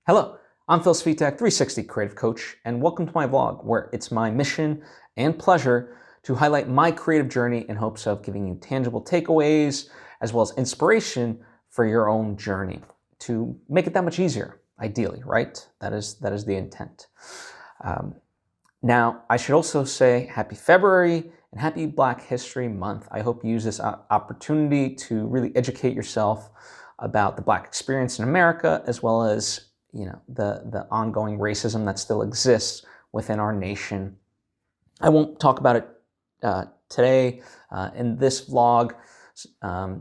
Hello, I'm Phil Svitek, 360 Creative Coach, and welcome to my vlog, where it's my mission and pleasure to highlight my creative journey in hopes of giving you tangible takeaways, as well as inspiration for your own journey to make it that much easier, ideally, right? That is the intent. Now, I should also say happy February and happy Black History Month. I hope you use this opportunity to really educate yourself about the Black experience in America, as well as the ongoing racism that still exists within our nation. I won't talk about it today in this vlog,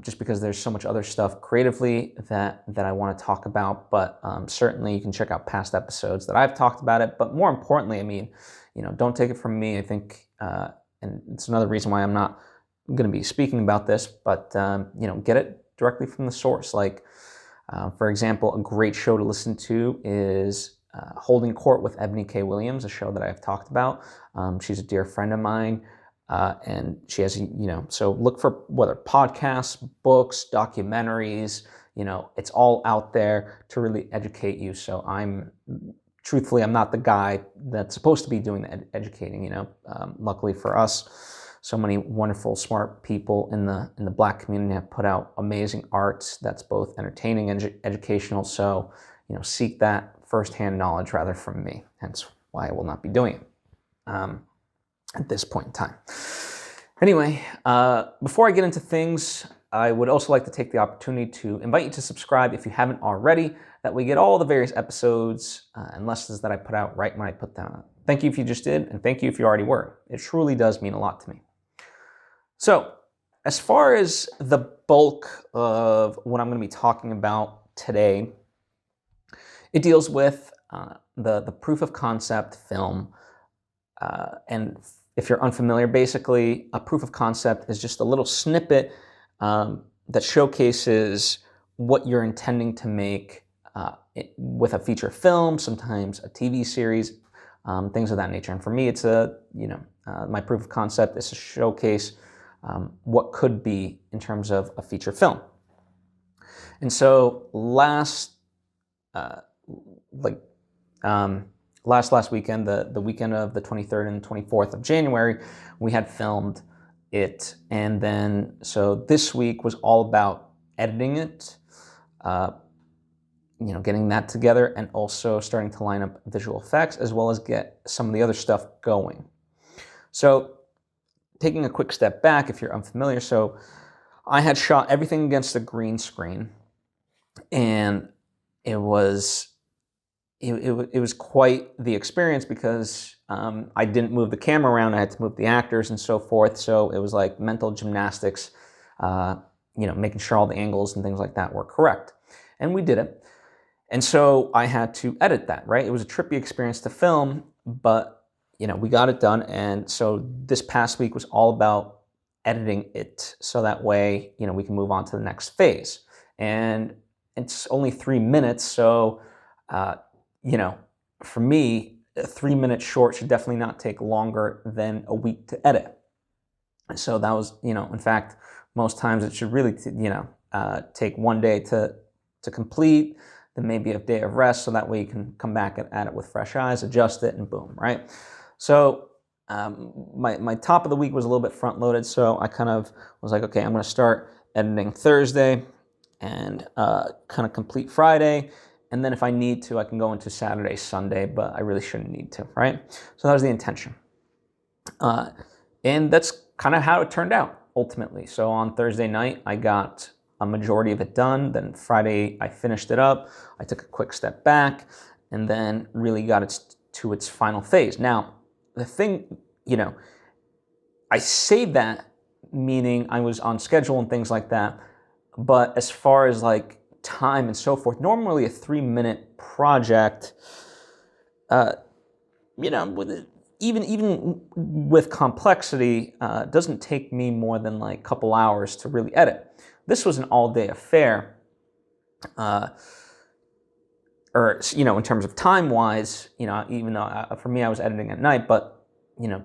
just because there's so much other stuff creatively that I want to talk about, but certainly you can check out past episodes that I've talked about it. But more importantly, I mean, don't take it from me. I think, and it's another reason why I'm not going to be speaking about this, but get it directly from the source. Like, for example, a great show to listen to is Holding Court with Ebony K. Williams, a show that I've talked about. She's a dear friend of mine, and she has, so look for whether podcasts, books, documentaries, it's all out there to really educate you. So truthfully, I'm not the guy that's supposed to be doing the educating, luckily for us. So many wonderful, smart people in the Black community have put out amazing art that's both entertaining and educational. So, seek that firsthand knowledge rather from me. Hence why I will not be doing it at this point in time. Anyway, before I get into things, I would also like to take the opportunity to invite you to subscribe if you haven't already. That we get all the various episodes and lessons that I put out right when I put them out. Thank you if you just did, and thank you if you already were. It truly does mean a lot to me. So, as far as the bulk of what I'm going to be talking about today, it deals with the proof of concept film. And if you're unfamiliar, basically, a proof of concept is just a little snippet that showcases what you're intending to make with a feature film, sometimes a TV series, things of that nature. And for me, it's my proof of concept is to showcase what could be in terms of a feature film. And so last weekend, the weekend of the 23rd and 24th of January, we had filmed it. And then, so this week was all about editing it, getting that together, and also starting to line up visual effects, as well as get some of the other stuff going. So taking a quick step back, if you're unfamiliar, so I had shot everything against a green screen, and it was quite the experience because I didn't move the camera around. I had to move the actors and so forth. So it was like mental gymnastics, making sure all the angles and things like that were correct. And we did it. And so I had to edit that, right? It was a trippy experience to film, but we got it done. And so this past week was all about editing it so that way, we can move on to the next phase. And it's only 3 minutes. So, for me, a 3-minute short should definitely not take longer than a week to edit. So that was, in fact, most times it should really, take 1 day to complete, then maybe a day of rest. So that way you can come back at it with fresh eyes, adjust it, and boom, right? So my top of the week was a little bit front loaded. So I kind of was like, okay, I'm going to start editing Thursday and kind of complete Friday. And then if I need to, I can go into Saturday, Sunday, but I really shouldn't need to, right? So that was the intention. And that's kind of how it turned out, ultimately. So on Thursday night, I got a majority of it done. Then Friday, I finished it up. I took a quick step back and then really got it to its final phase. Now, the thing, I say that, meaning I was on schedule and things like that. But as far as like time and so forth, normally a 3-minute project, even with complexity, doesn't take me more than like a couple hours to really edit. This was an all-day affair, in terms of time-wise, even though for me I was editing at night, but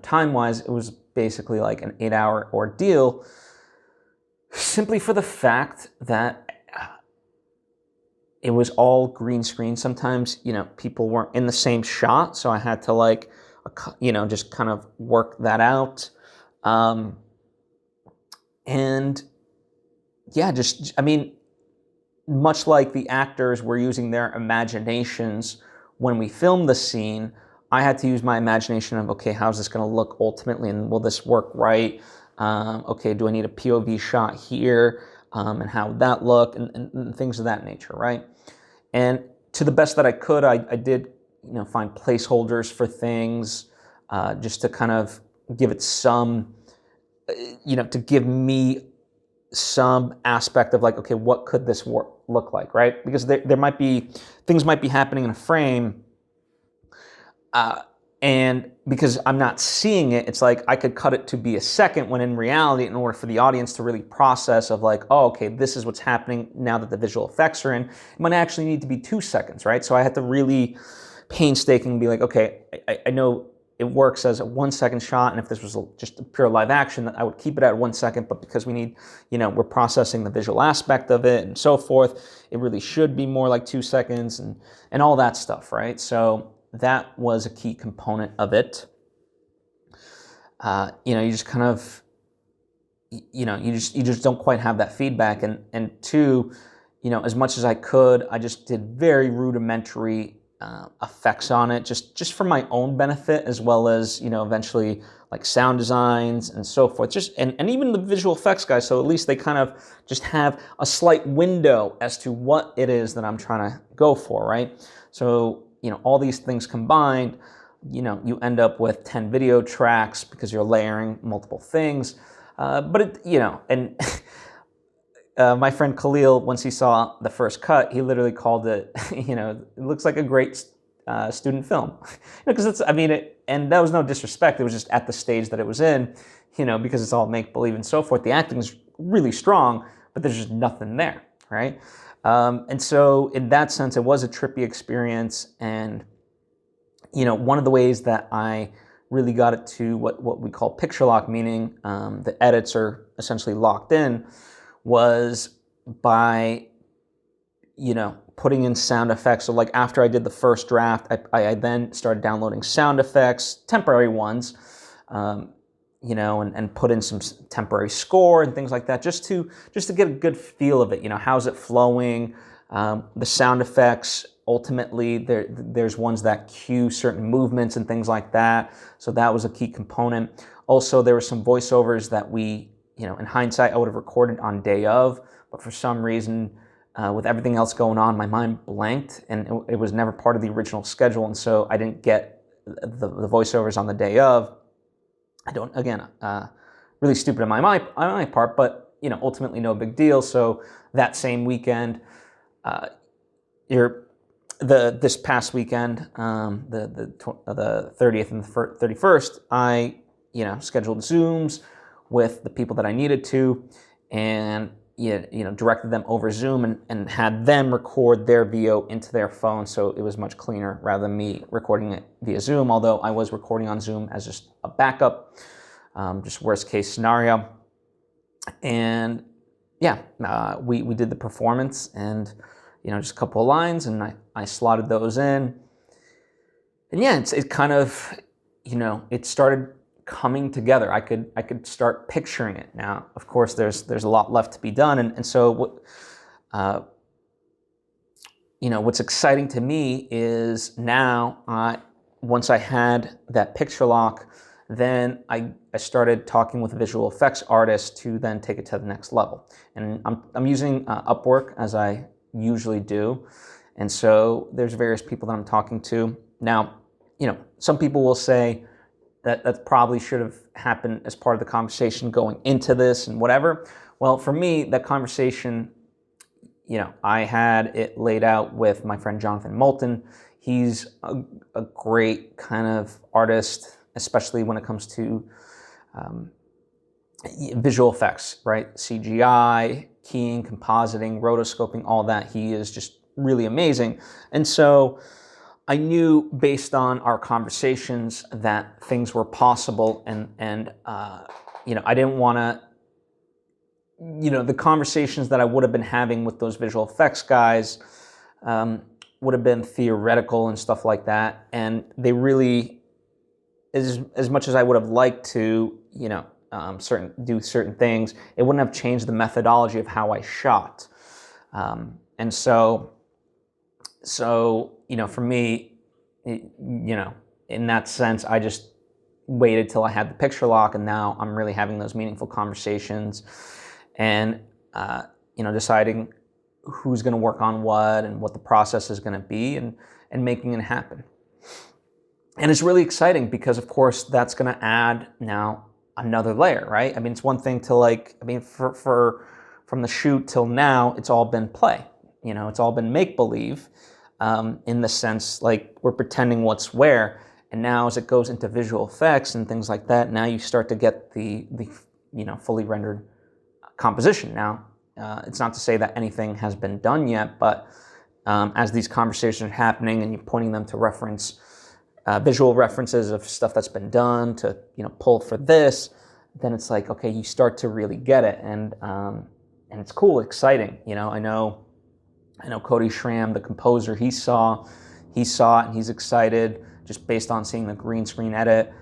time-wise it was basically like an 8-hour ordeal, simply for the fact that it was all green screen. Sometimes, people weren't in the same shot, so I had to like, just kind of work that out. And yeah, much like the actors were using their imaginations when we filmed the scene, I had to use my imagination of, okay, how's this going to look ultimately, and will this work right? Okay, do I need a POV shot here? And how would that look? And things of that nature, right? And to the best that I could, I did, find placeholders for things, just to kind of give it some, to give me some aspect of like, okay, what could this look like, right? Because there might be, things might be happening in a frame, and because I'm not seeing it, it's like I could cut it to be a second, when in reality, in order for the audience to really process of like, oh, okay, this is what's happening now that the visual effects are in, it might actually need to be 2 seconds, right? So I had to really painstakingly be like, okay, I know it works as a 1 second shot, and if this was just a pure live action, I would keep it at 1 second, but because we need, we're processing the visual aspect of it and so forth, it really should be more like 2 seconds and all that stuff, right? So that was a key component of it. You just kind of, you just don't quite have that feedback. And two, as much as I could, I just did very rudimentary effects on it, just for my own benefit, as well as, eventually like sound designs and so forth. And even the visual effects guys, so at least they kind of just have a slight window as to what it is that I'm trying to go for, right? So, all these things combined, you end up with 10 video tracks because you're layering multiple things. But it, and my friend Khalil, once he saw the first cut, he literally called it, it looks like a great student film. Because and that was no disrespect. It was just at the stage that it was in, because it's all make-believe and so forth. The acting is really strong, but there's just nothing there, right? And so in that sense, it was a trippy experience. And, one of the ways that I really got it to what we call picture lock, meaning the edits are essentially locked in, was by, putting in sound effects. So like after I did the first draft, I then started downloading sound effects, temporary ones, and put in some temporary score and things like that, just to get a good feel of it. How's it flowing? The sound effects, ultimately, there's ones that cue certain movements and things like that. So that was a key component. Also, there were some voiceovers that we, in hindsight, I would have recorded on day of, but for some reason, with everything else going on, my mind blanked, and it was never part of the original schedule, and so I didn't get the voiceovers on the day of. Really stupid on my part, but ultimately no big deal. So that same weekend, this past weekend, the 30th and the 31st, I scheduled Zooms with the people that I needed to, and directed them over Zoom and had them record their VO into their phone, so it was much cleaner rather than me recording it via Zoom, although I was recording on Zoom as just a backup, just worst case scenario. And yeah, we did the performance, and just a couple of lines, and I slotted those in. And yeah, it kind of, it started coming together. I could start picturing it. Now, of course, there's a lot left to be done, and so what's exciting to me is now, once I had that picture lock, then I started talking with visual effects artists to then take it to the next level. And I'm using Upwork, as I usually do, and so there's various people that I'm talking to. Now, some people will say that probably should have happened as part of the conversation going into this and whatever. Well, for me, that conversation, I had it laid out with my friend Jonathan Moulton. He's a great kind of artist, especially when it comes to visual effects, right? CGI, keying, compositing, rotoscoping, all that. He is just really amazing. And so I knew based on our conversations that things were possible, and I didn't want to, the conversations that I would have been having with those visual effects guys, would have been theoretical and stuff like that. And they really, as much as I would have liked to, do certain things, it wouldn't have changed the methodology of how I shot. And so, for me, in that sense, I just waited till I had the picture lock, and now I'm really having those meaningful conversations and, deciding who's going to work on what and what the process is going to be, and making it happen. And it's really exciting because, of course, that's going to add now another layer, right? I mean, it's one thing to from the shoot till now, it's all been play. It's all been make-believe, in the sense, like, we're pretending what's where. And now as it goes into visual effects and things like that, now you start to get the fully rendered composition. Now, it's not to say that anything has been done yet, but as these conversations are happening and you're pointing them to reference, visual references of stuff that's been done to, pull for this, then it's like, okay, you start to really get it. And it's cool, exciting. I know Cody Schramm, the composer, he saw it and he's excited just based on seeing the green screen edit.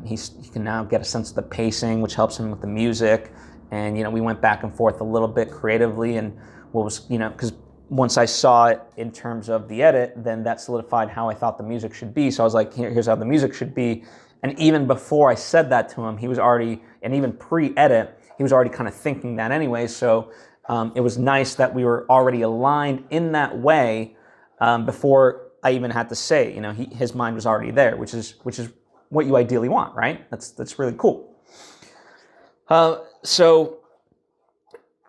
He can now get a sense of the pacing, which helps him with the music. And, we went back and forth a little bit creatively, and what was, because once I saw it in terms of the edit, then that solidified how I thought the music should be. So I was like, here's how the music should be. And even before I said that to him, he was already, and even pre-edit, he was already kind of thinking that anyway. So it was nice that we were already aligned in that way before I even had to say, his mind was already there, which is what you ideally want, right? That's really cool. So,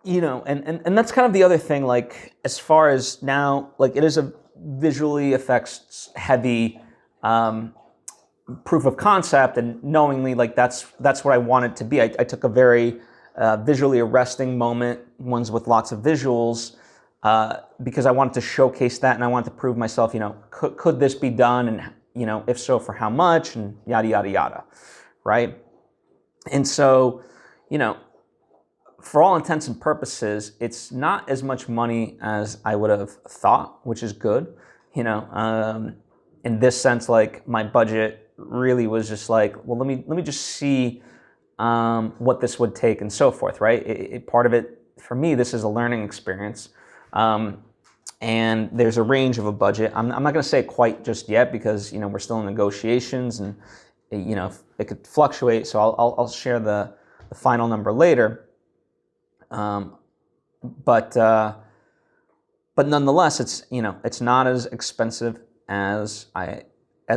and that's kind of the other thing, like, as far as now, like, it is a visually effects heavy proof of concept, and knowingly, like, that's what I wanted to be. I took a very visually arresting moment, ones with lots of visuals, because I wanted to showcase that, and I wanted to prove myself, could this be done, and, if so, for how much, and yada, yada, yada, right? And so, for all intents and purposes, it's not as much money as I would have thought, which is good. In this sense, like, my budget really was just like, well, let me just see what this would take and so forth, right? Part of it, for me, this is a learning experience. And there's a range of a budget. I'm not going to say quite just yet because, we're still in negotiations, and, it could fluctuate. So I'll share the final number later. But nonetheless, it's not as expensive as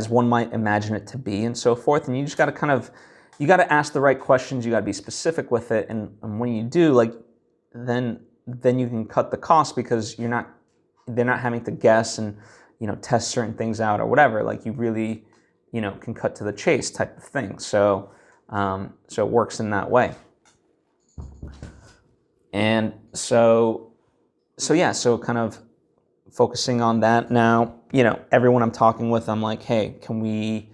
one might imagine it to be, and so forth. And you just got to you got to ask the right questions. You got to be specific with it. And when you do, like, then you can cut the cost because they're not having to guess and, test certain things out or whatever. Like, you really, can cut to the chase type of thing. So it works in that way. And so kind of focusing on that now, everyone I'm talking with, I'm like, hey, can we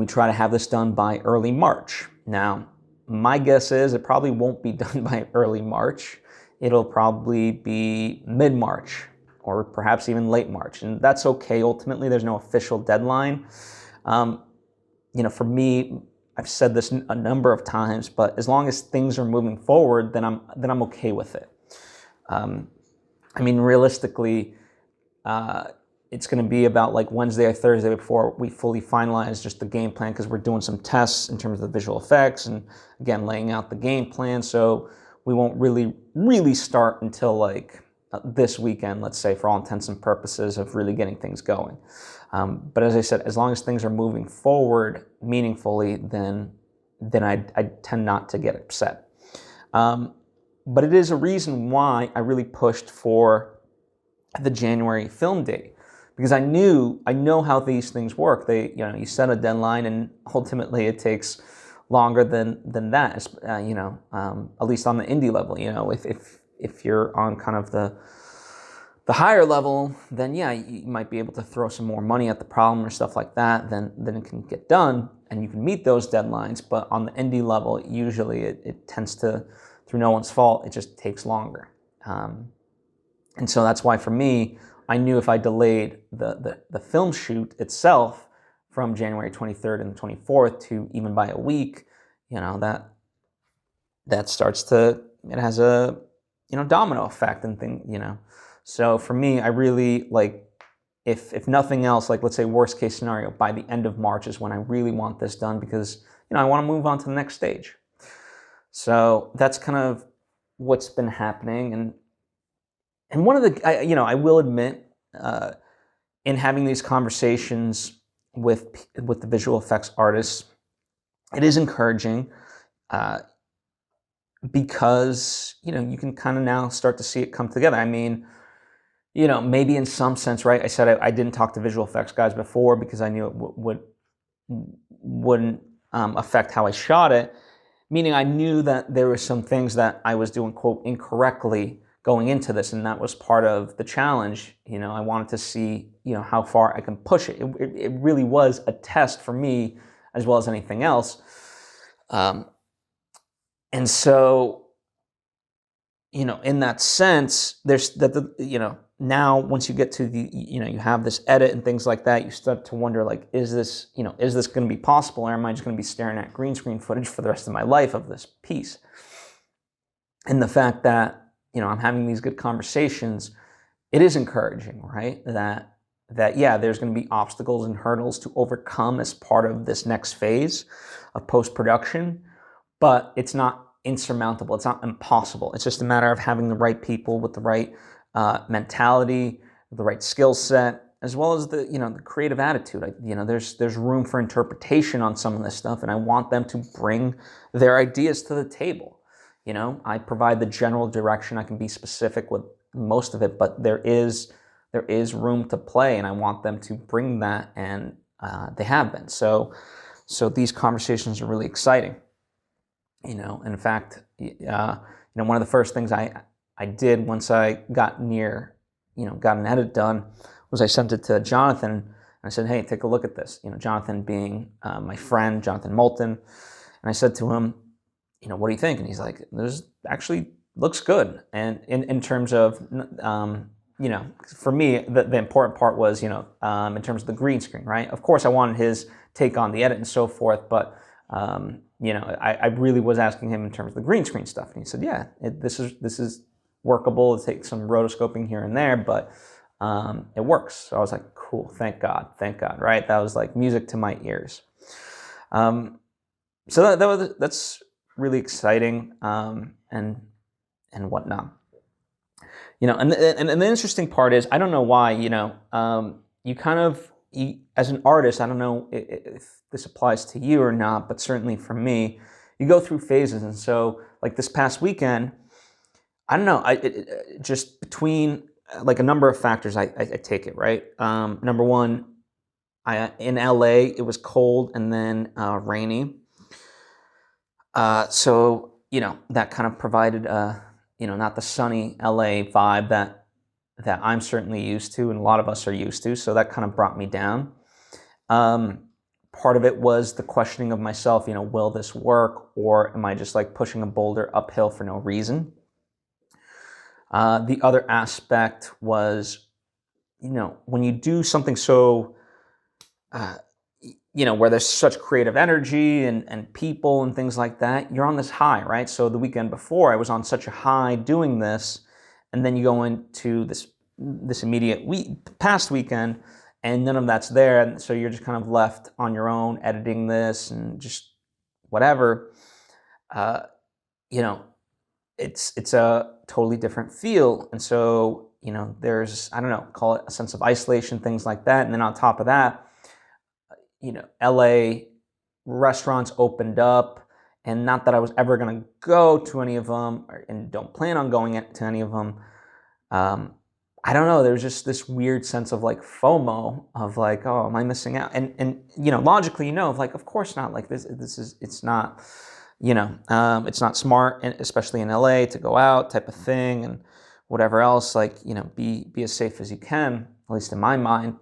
try to have this done by early March? Now, my guess is it probably won't be done by early March. It'll probably be mid-March or perhaps even late March. And that's okay. Ultimately, there's no official deadline. For me, I've said this a number of times, but as long as things are moving forward, then I'm okay with it. Realistically, it's going to be about like Wednesday or Thursday before we fully finalize just the game plan, because we're doing some tests in terms of the visual effects and, again, laying out the game plan. So we won't really start until like this weekend, let's say, for all intents and purposes of really getting things going. But as I said, as long as things are moving forward meaningfully, then I tend not to get upset. But it is a reason why I really pushed for the January film date, because I know how these things work. You set a deadline, and ultimately it takes longer than that. At least on the indie level. If you're on kind of the higher level, then yeah, you might be able to throw some more money at the problem or stuff like that. Then it can get done, and you can meet those deadlines. But on the indie level, usually it tends to, through no one's fault, it just takes longer. And so that's why for me, I knew if I delayed the film shoot itself from January 23rd and the 24th to even by a week, that starts to, it has a, domino effect and thing. So for me, I really like, if nothing else, like let's say worst case scenario, by the end of March is when I really want this done, because, I want to move on to the next stage. So that's kind of what's been happening. And one of the, I will admit, in having these conversations with the visual effects artists, it is encouraging, because, you can kind of now start to see it come together. I mean, maybe in some sense, right? I said I didn't talk to visual effects guys before because I knew it wouldn't affect how I shot it. Meaning I knew that there were some things that I was doing, quote, incorrectly going into this, and that was part of the challenge. I wanted to see, how far I can push it. It really was a test for me as well as anything else. And so, in that sense, there's that, now once you get to the, you have this edit and things like that, you start to wonder, like, is this going to be possible, or am I just going to be staring at green screen footage for the rest of my life of this piece? And the fact that, I'm having these good conversations, it is encouraging, right? That yeah, there's going to be obstacles and hurdles to overcome as part of this next phase of post-production, but it's not insurmountable. It's not impossible. It's just a matter of having the right people with the right mentality, the right skill set, as well as the the creative attitude. There's room for interpretation on some of this stuff, and I want them to bring their ideas to the table. I provide the general direction. I can be specific with most of it, but there is room to play, and I want them to bring that, and they have been. So these conversations are really exciting. In fact, one of the first things I did once I got near, got an edit done, was I sent it to Jonathan, and I said, hey, take a look at this. Jonathan being my friend, Jonathan Moulton. And I said to him, what do you think? And he's like, this actually looks good. And in terms of, for me, the important part was, in terms of the green screen, right? Of course, I wanted his take on the edit and so forth, but, I really was asking him in terms of the green screen stuff. And he said, yeah, this is workable. It takes some rotoscoping here and there, but it works. So I was like, cool, thank God, right? That was like music to my ears. So that's really exciting, and whatnot. And the interesting part is, I don't know why, you kind of, as an artist, I don't know if this applies to you or not, but certainly for me, you go through phases. And so, like this past weekend, I don't know, just between like a number of factors, I take it, right? Number one, in LA, it was cold and then rainy. So, that kind of provided, not the sunny LA vibe that I'm certainly used to, and a lot of us are used to. So that kind of brought me down. Part of it was the questioning of myself, will this work, or am I just like pushing a boulder uphill for no reason? The other aspect was, when you do something so, where there's such creative energy and people and things like that, you're on this high, right? So the weekend before, I was on such a high doing this, and then you go into this immediate past weekend, and none of that's there, and so you're just kind of left on your own editing this and just whatever. It's a totally different feel, and so there's, I don't know, call it a sense of isolation, things like that, and then on top of that, LA restaurants opened up, and not that I was ever going to go to any of them, and don't plan on going to any of them. I don't know, there's just this weird sense of like FOMO of like, oh, am I missing out? And logically, of like, of course not. Like it's not, it's not smart, and especially in LA, to go out type of thing and whatever else. Like, be as safe as you can, at least in my mind.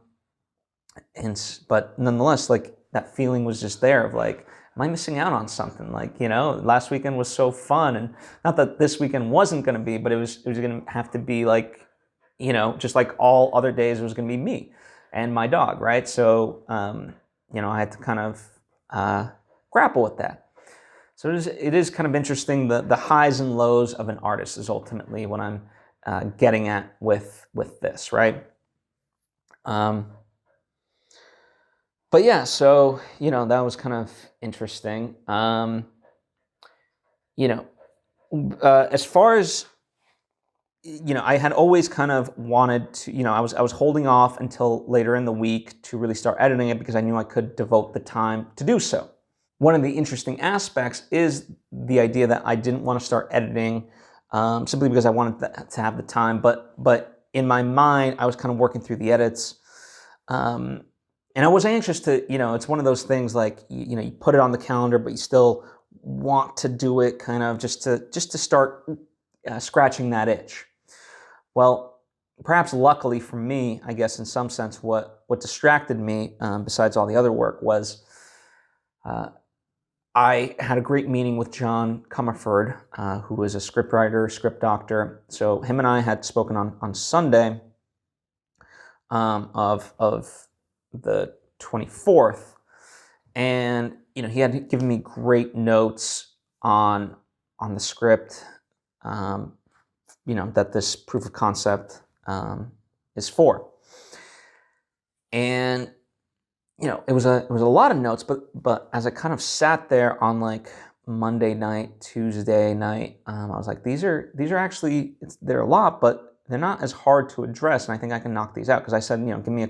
But nonetheless, like that feeling was just there of like, am I missing out on something? Like, last weekend was so fun, and not that this weekend wasn't going to be, but it was going to have to be like, just like all other days, it was going to be me and my dog, right? So, I had to kind of grapple with that. So it is kind of interesting. The highs and lows of an artist is ultimately what I'm getting at with this, right? But yeah, so that was kind of interesting. As far as I had always kind of wanted to, I was holding off until later in the week to really start editing it because I knew I could devote the time to do so. One of the interesting aspects is the idea that I didn't want to start editing simply because I wanted to have the time, but in my mind, I was kind of working through the edits. And I was anxious to, it's one of those things like, you put it on the calendar, but you still want to do it kind of just to start scratching that itch. Well, perhaps luckily for me, I guess in some sense, what distracted me, besides all the other work, was I had a great meeting with John Comerford, who is a scriptwriter, script doctor. So him and I had spoken on Sunday of the 24th, and he had given me great notes on the script, that this proof of concept is for. And it was a lot of notes, but as I kind of sat there on like Monday night, Tuesday night, I was like, these are actually, they're a lot, but they're not as hard to address, and I think I can knock these out. Because I said, give me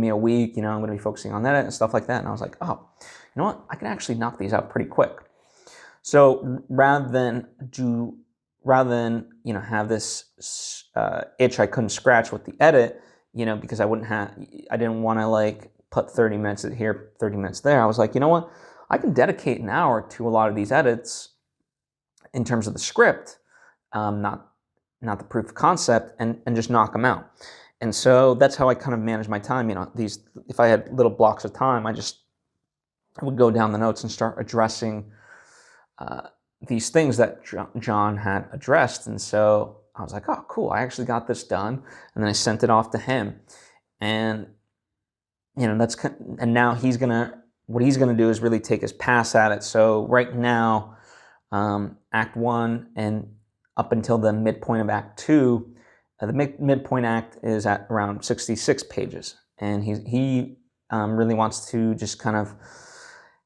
a week, I'm going to be focusing on that and stuff like that. And I was like, oh, you know what? I can actually knock these out pretty quick. So rather than have this itch I couldn't scratch with the edit, because I didn't want to like put 30 minutes here, 30 minutes there. I was like, you know what? I can dedicate an hour to a lot of these edits in terms of the script, not the proof of concept, and just knock them out. And so that's how I kind of manage my time. If I had little blocks of time, I would go down the notes and start addressing these things that John had addressed. And so I was like, oh, cool, I actually got this done. And then I sent it off to him. And, and now what he's gonna do is really take his pass at it. So right now, Act 1 and up until the midpoint of Act 2, the midpoint act is at around 66 pages. And he really wants to just kind of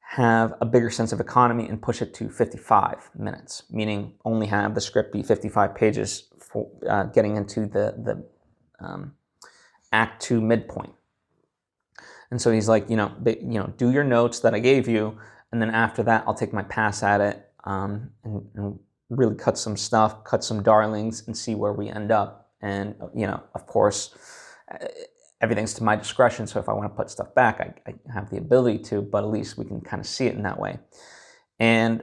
have a bigger sense of economy and push it to 55 minutes, meaning only have the script be 55 pages for getting into the Act 2 midpoint. And so he's like, do your notes that I gave you, and then after that, I'll take my pass at it and really cut some stuff, cut some darlings, and see where we end up. And, of course, everything's to my discretion. So if I want to put stuff back, I have the ability to, but at least we can kind of see it in that way. And,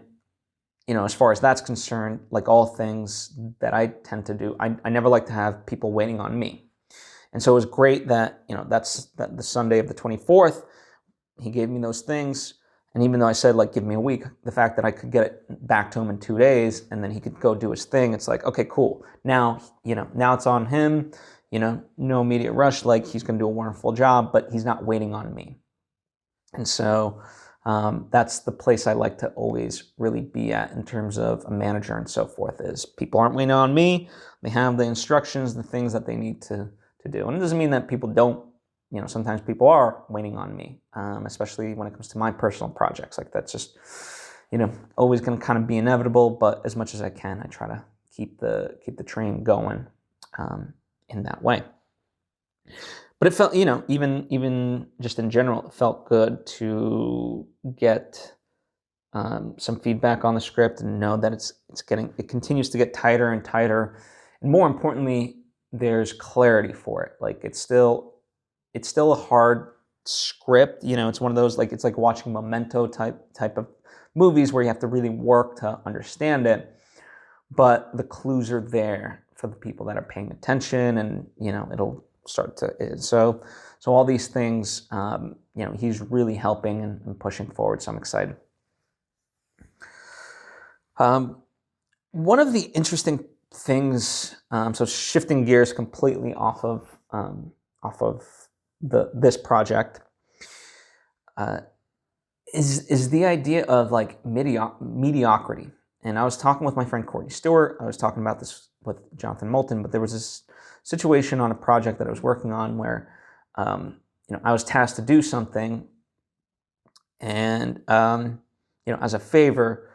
as far as that's concerned, like all things that I tend to do, I never like to have people waiting on me. And so it was great that, that's the Sunday of the 24th, he gave me those things. And even though I said, like, give me a week, the fact that I could get it back to him in 2 days and then he could go do his thing, it's like, okay, cool. Now, now it's on him, no immediate rush. Like, he's going to do a wonderful job, but he's not waiting on me. And so that's the place I like to always really be at in terms of a manager and so forth, is people aren't waiting on me. They have the instructions, the things that they need to do. And it doesn't mean that people don't, sometimes people are waiting on me, especially when it comes to my personal projects. Like, that's just, always going to kind of be inevitable. But as much as I can, I try to keep the train going in that way. But it felt, even just in general, it felt good to get some feedback on the script and know that it continues to get tighter and tighter. And more importantly, there's clarity for it. Like, it's still a hard script. It's one of those, like, it's like watching Memento type of movies where you have to really work to understand it. But the clues are there for the people that are paying attention, and it'll start to. So all these things, he's really helping and pushing forward. So I'm excited. One of the interesting things, so shifting gears completely off of this project, is the idea of like mediocrity. And I was talking with my friend Courtney Stewart. I was talking about this with Jonathan Moulton, but there was this situation on a project that I was working on where, I was tasked to do something, and as a favor,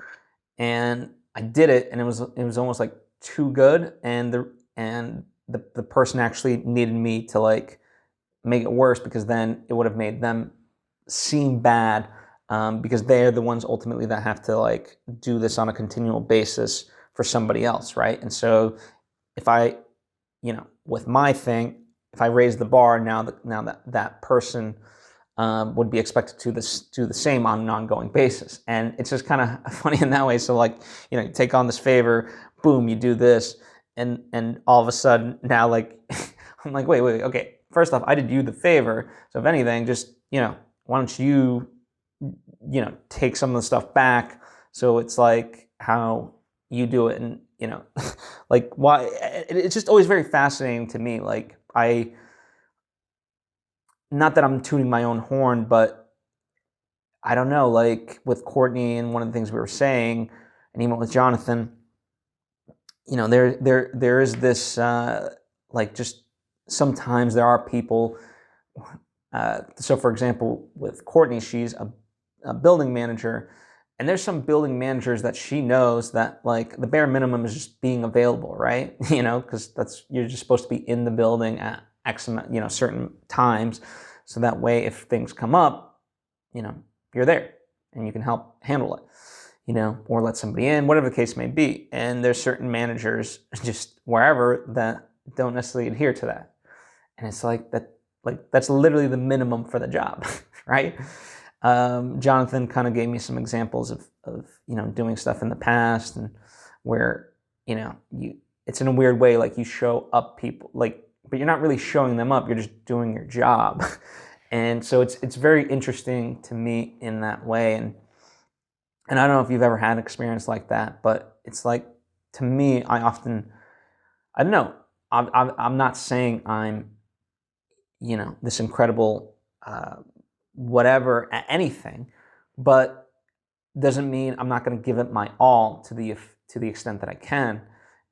and I did it, and it was almost like too good, and the person actually needed me to like make it worse, because then it would have made them seem bad, because they're the ones ultimately that have to like do this on a continual basis for somebody else, right? And so if I, with my thing, if I raise the bar, now that person would be expected to do the same on an ongoing basis. And it's just kind of funny in that way. So like, you take on this favor, boom, you do this, and all of a sudden now, like, I'm like, wait, okay. First off, I did you the favor. So if anything, just, why don't you, take some of the stuff back? So it's like how you do it. And, like, why, it's just always very fascinating to me. Like, not that I'm tooting my own horn, but I don't know, like with Courtney and one of the things we were saying, and even with Jonathan, there is this, like, just sometimes there are people, so for example, with Courtney, she's a building manager, and there's some building managers that she knows that like the bare minimum is just being available, right? Because you're just supposed to be in the building at X amount, certain times, so that way if things come up, you're there and you can help handle it, or let somebody in, whatever the case may be. And there's certain managers just wherever that don't necessarily adhere to that, and it's like that, like that's literally the minimum for the job, right? Jonathan kind of gave me some examples of doing stuff in the past, and where it's in a weird way, like you show up people, like, but you're not really showing them up, you're just doing your job. And so it's very interesting to me in that way. And I don't know if you've ever had an experience like that, but it's like, to me, I don't know, I'm not saying I'm this incredible whatever at anything, but doesn't mean I'm not going to give it my all to the extent that I can.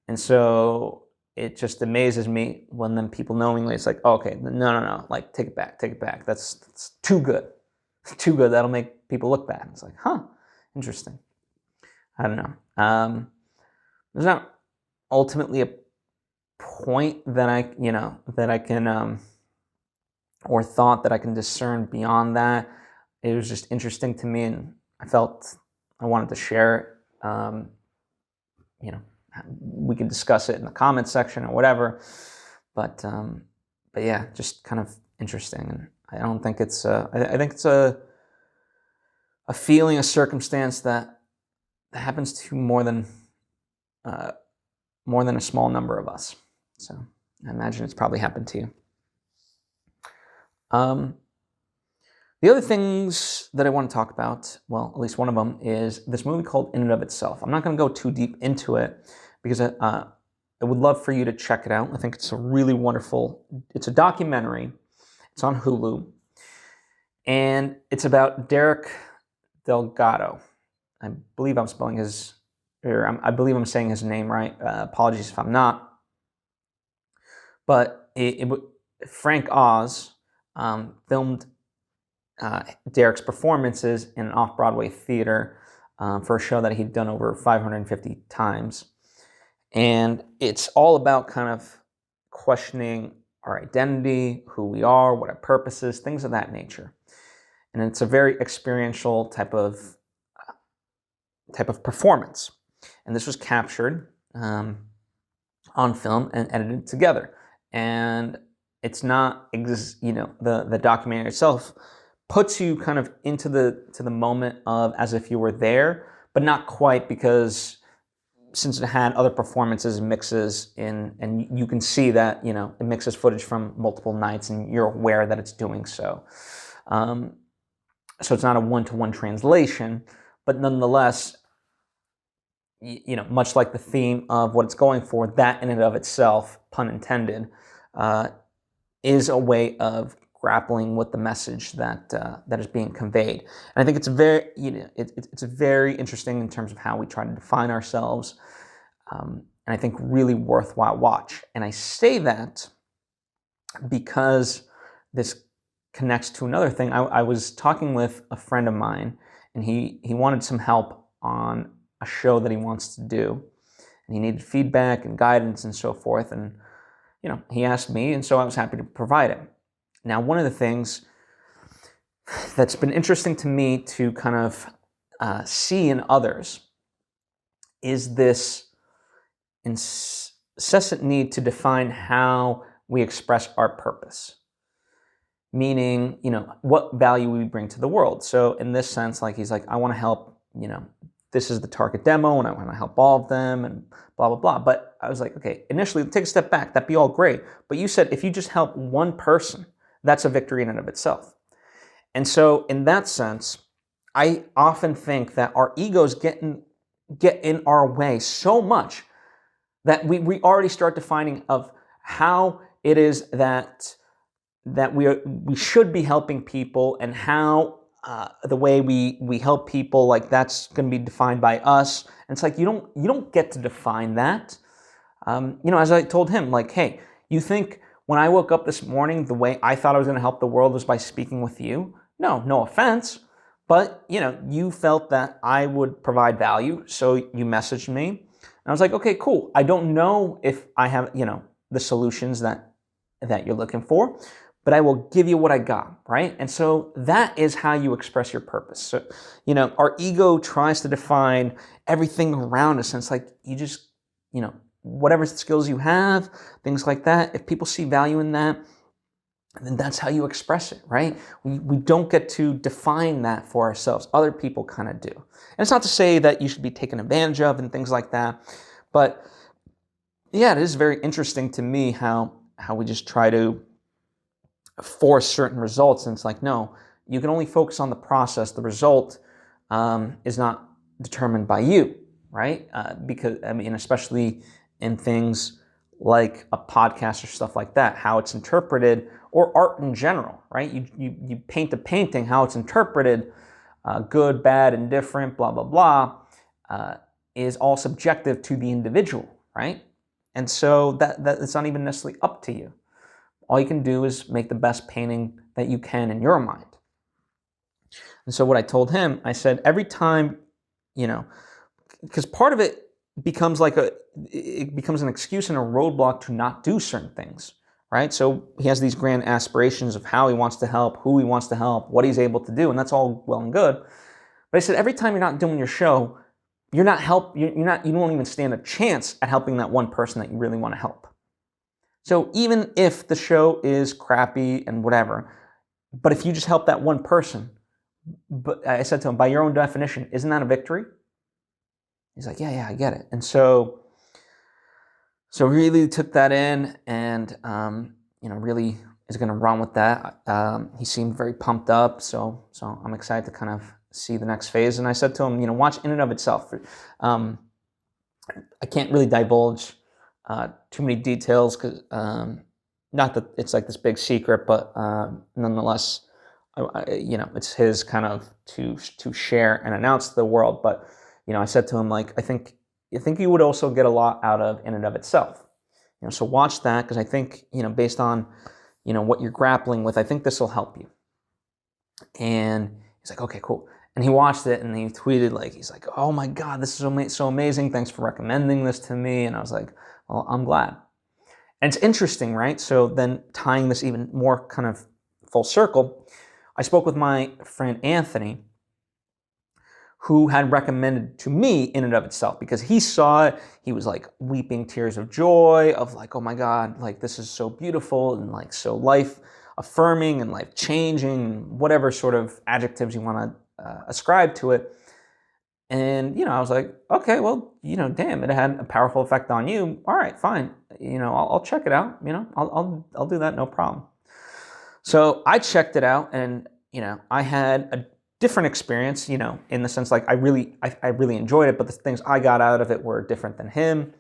And so it just amazes me when then people knowingly, it's like, oh, okay, no, like take it back. That's too good. Too good. That'll make people look bad. It's like, huh, interesting. I don't know. There's not ultimately a point that I can or thought that I can discern beyond that. It was just interesting to me, and I felt I wanted to share it. We can discuss it in the comments section or whatever, but yeah, just kind of interesting. And I don't think it's I think it's a feeling, a circumstance that happens to more than a small number of us. So I imagine it's probably happened to you. The other things that I want to talk about, well, at least one of them, is this movie called In and of Itself. I'm not going to go too deep into it, because I would love for you to check it out. I think it's a really wonderful, it's a documentary. It's on Hulu, and it's about Derek Delgado. I believe I'm spelling his, or I believe I'm saying his name right. Apologies if I'm not. But Frank Oz filmed Derek's performances in an off-Broadway theater for a show that he'd done over 550 times. And it's all about kind of questioning our identity, who we are, what our purpose is, things of that nature. And it's a very experiential type of performance. And this was captured on film and edited together. And it's not, the documentary itself puts you kind of into the moment of as if you were there, but not quite, because since it had other performances and mixes in, and you can see that, it mixes footage from multiple nights, and you're aware that it's doing so. So it's not a one-to-one translation, but nonetheless, much like the theme of what it's going for, that in and of itself, pun intended, is a way of grappling with the message that that is being conveyed. And I think it's very, it's very interesting in terms of how we try to define ourselves, and I think really worthwhile watch. And I say that because this connects to another thing. I was talking with a friend of mine, and he wanted some help on a show that he wants to do, and he needed feedback and guidance and so forth. And he asked me, and so I was happy to provide it. Now, one of the things that's been interesting to me to kind of see in others is this incessant need to define how we express our purpose. Meaning, what value we bring to the world. So in this sense, like he's like, I want to help, this is the target demo and I want to help all of them and blah, blah, blah. But I was like, okay, initially take a step back. That'd be all great. But you said if you just help one person, that's a victory in and of itself. And so in that sense, I often think that our egos get in our way so much that we already start defining of how it is that we should be helping people, and how the way we help people, like that's going to be defined by us. And it's like you don't get to define that. As I told him, like, hey, you think when I woke up this morning, the way I thought I was going to help the world was by speaking with you? No offense, but you felt that I would provide value, so you messaged me, and I was like, okay, cool. I don't know if I have the solutions that you're looking for, but I will give you what I got, right? And so that is how you express your purpose. So, our ego tries to define everything around us, and it's like you just, whatever skills you have, things like that, if people see value in that, then that's how you express it, right? We don't get to define that for ourselves. Other people kind of do. And it's not to say that you should be taken advantage of and things like that, but yeah, it is very interesting to me how we just try to force certain results. And it's like, no, you can only focus on the process. The result is not determined by you, right? Because, especially in things like a podcast or stuff like that, how it's interpreted, or art in general, right? You paint a painting, how it's interpreted, good, bad, indifferent, blah, blah, blah, is all subjective to the individual, right? And so that it's not even necessarily up to you. All you can do is make the best painting that you can in your mind. And so what I told him, I said, every time, because part of it becomes it becomes an excuse and a roadblock to not do certain things, right? So he has these grand aspirations of how he wants to help, who he wants to help, what he's able to do, and that's all well and good. But I said, every time you're not doing your show, you don't even stand a chance at helping that one person that you really want to help. So even if the show is crappy and whatever, but if you just help that one person, but I said to him, by your own definition, isn't that a victory? He's like, yeah, I get it. And so really took that in, and really is going to run with that. He seemed very pumped up, so I'm excited to kind of see the next phase. And I said to him, watch in and of itself. I can't really divulge too many details, because not that it's like this big secret, but nonetheless, it's his kind of to share and announce to the world. But I said to him, like, I think you would also get a lot out of in and of itself. So watch that, because I think based on what you're grappling with, I think this will help you. And he's like, okay, cool. And he watched it, and he tweeted, he's like, oh my God, this is so amazing. Thanks for recommending this to me. And I was like, well, I'm glad. And it's interesting, right? So then tying this even more kind of full circle, I spoke with my friend Anthony, who had recommended to me in and of itself, because he saw it. He was like weeping tears of joy of like, oh my God, like this is so beautiful and like so life affirming and life changing, whatever sort of adjectives you want to ascribe to it. And, I was like, okay, well, damn, it had a powerful effect on you. All right, fine. I'll check it out. I'll do that. No problem. So I checked it out, and, I had a different experience, you know, in the sense like I really enjoyed it, but the things I got out of it were different than him,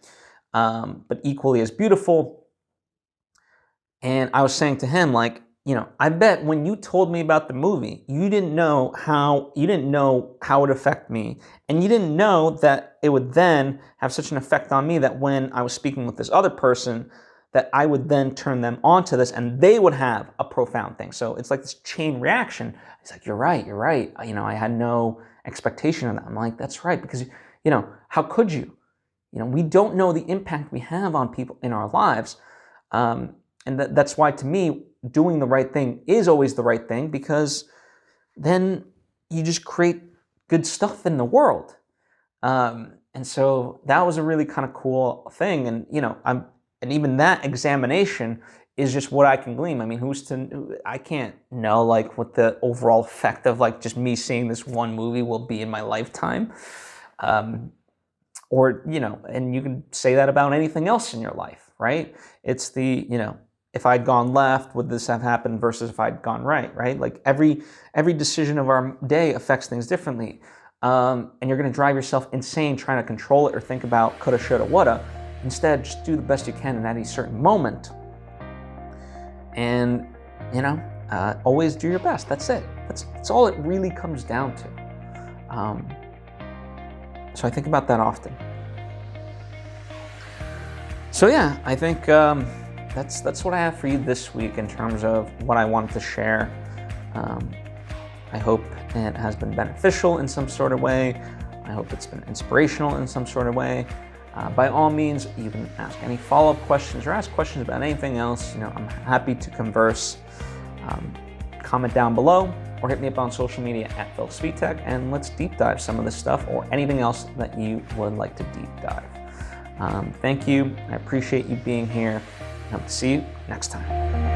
but equally as beautiful. And I was saying to him, like, you know, I bet when you told me about the movie, you didn't know how it would affect me, and you didn't know that it would then have such an effect on me that when I was speaking with this other person, that I would then turn them onto this and they would have a profound thing. So it's like this chain reaction. He's like, you're right. You know, I had no expectation of that. I'm like, that's right, because, you know, how could you? You know, we don't know the impact we have on people in our lives. And that's why, to me, doing the right thing is always the right thing, because then you just create good stuff in the world. And so that was a really kind of cool thing. And, you know, and even that examination is just what I can glean. I mean, I can't know like what the overall effect of like just me seeing this one movie will be in my lifetime. Or, you know, and you can say that about anything else in your life, right? It's the, you know, if I'd gone left, would this have happened versus if I'd gone right, right? Like every decision of our day affects things differently. And you're going to drive yourself insane trying to control it or think about coulda, shoulda, woulda. Instead, just do the best you can in any certain moment. And, you know, always do your best. That's it. That's all it really comes down to. So I think about that often. So yeah, I think that's what I have for you this week in terms of what I wanted to share. I hope it has been beneficial in some sort of way. I hope it's been inspirational in some sort of way. By all means, you can ask any follow-up questions or ask questions about anything else. You know, I'm happy to converse. Comment down below or hit me up on social media at Svitek, and let's deep dive some of this stuff or anything else that you would like to deep dive. Thank you. I appreciate you being here. I hope to see you next time.